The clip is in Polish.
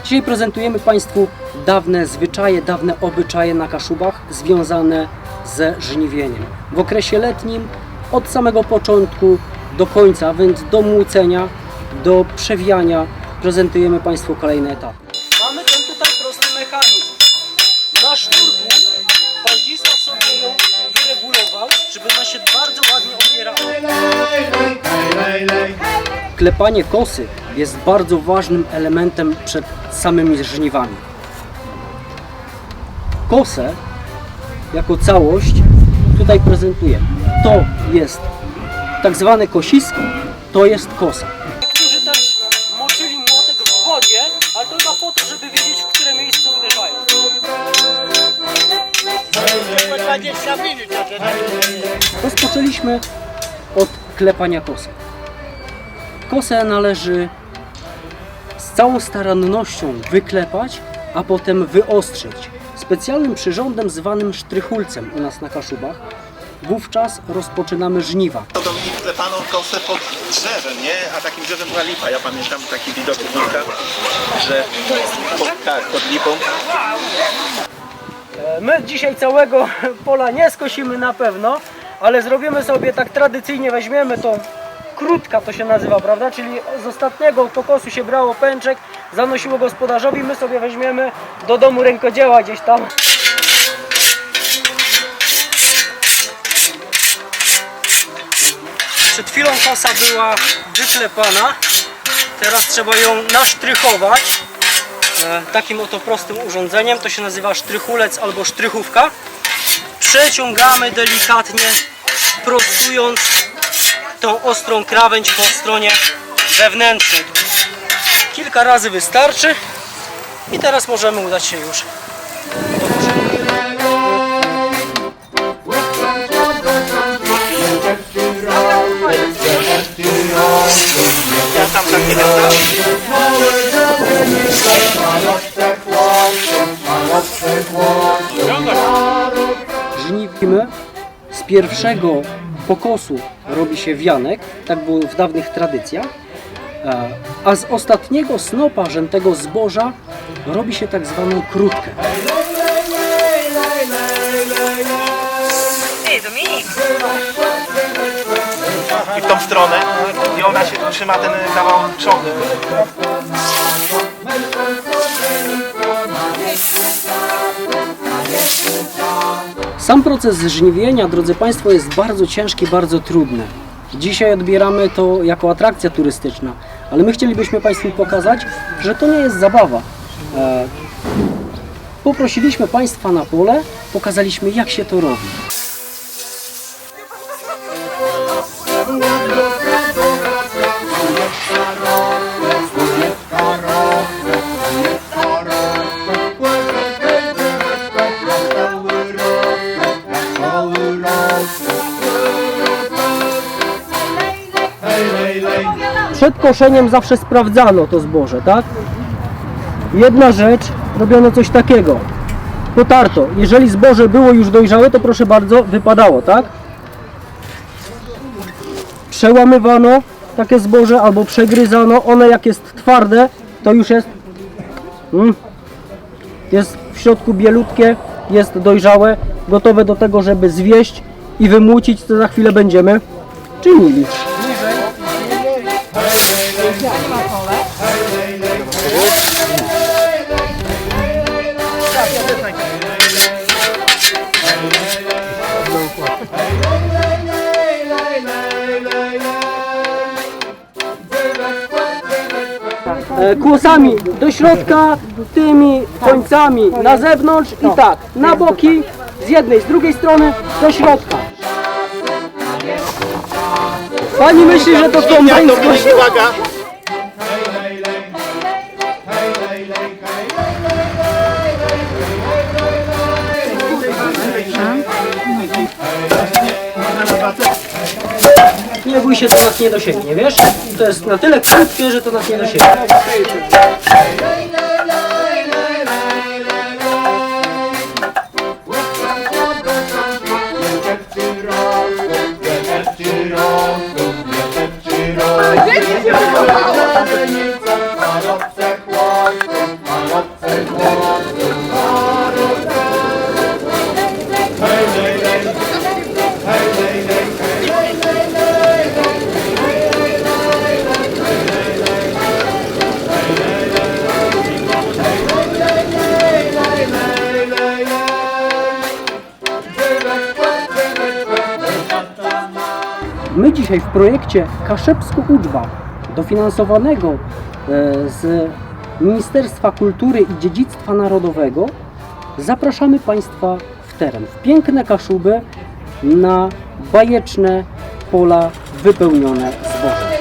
Dzisiaj prezentujemy Państwu dawne zwyczaje, dawne obyczaje na Kaszubach związane ze żniwieniem. W okresie letnim od samego początku do końca, więc do młócenia, do przewijania prezentujemy Państwu kolejne etapy. Mamy ten tutaj prosty mechanizm. Na sznurku Pan Zdzisław sobie ją wyregulował, żeby ona się bardzo ładnie opierała. Klepanie kosy jest bardzo ważnym elementem przed samymi żniwami. Kosę jako całość tutaj prezentuję. To jest tak zwane kosisko, to jest kosa. Niektórzy też moczyli młotek w wodzie, ale to chyba po to, żeby wiedzieć, w które miejsce uderzają. 20 minut. Rozpoczęliśmy od klepania kosy. Kosę należy z całą starannością wyklepać, a potem wyostrzyć specjalnym przyrządem zwanym sztrychulcem u nas na Kaszubach. Wówczas rozpoczynamy żniwa. To Dominik klepano kosę pod drzewem, nie? A takim drzewem była lipa. Ja pamiętam taki widok u wnuka, że pod lipą. My dzisiaj całego pola nie skosimy na pewno, ale zrobimy sobie tak tradycyjnie, weźmiemy to krótka to się nazywa, prawda? Czyli z ostatniego pokosu się brało pęczek, zanosiło gospodarzowi, my sobie weźmiemy do domu rękodzieła gdzieś tam. Przed chwilą kosa była wyklepana, teraz trzeba ją nasztrychować takim oto prostym urządzeniem, to się nazywa sztrychulec albo sztrychówka. Przeciągamy delikatnie, prostując tą ostrą krawędź po stronie wewnętrznej. Kilka razy wystarczy i teraz możemy udać się już do korzenia. Ja tam tak nie wiem. Żniwimy. Z pierwszego pokosu robi się wianek, tak było w dawnych tradycjach, a z ostatniego snopa rzętego zboża robi się tak zwaną krutkę. Ej, Dominik! I w tą stronę. I ona się trzyma ten kawał trzody. Sam proces żniwienia, drodzy Państwo, jest bardzo ciężki, bardzo trudny. Dzisiaj odbieramy to jako atrakcja turystyczna, ale my chcielibyśmy Państwu pokazać, że to nie jest zabawa. Poprosiliśmy Państwa na pole, pokazaliśmy, jak się to robi. Przed koszeniem zawsze sprawdzano to zboże, tak? Jedna rzecz, robiono coś takiego. Potarto. Jeżeli zboże było już dojrzałe, to proszę bardzo, wypadało, tak? Przełamywano takie zboże albo przegryzano. One jak jest twarde, to już jest w środku bielutkie, jest dojrzałe, gotowe do tego, żeby zwieść i wymłócić, co za chwilę będziemy czynili. Kłosami do środka, tymi końcami na zewnątrz i tak, na boki, z jednej, z drugiej strony do środka. Pani myśli, że to kombajn skosił? Uwaga! Nie bój się, to nas nie dosięgnie, wiesz? To jest na tyle krótkie, że to nas nie dosięgnie. My dzisiaj w projekcie Kaszebsko-Uczba, dofinansowanego z Ministerstwa Kultury i Dziedzictwa Narodowego, zapraszamy Państwa w teren, w piękne Kaszuby, na bajeczne pola wypełnione zbożem.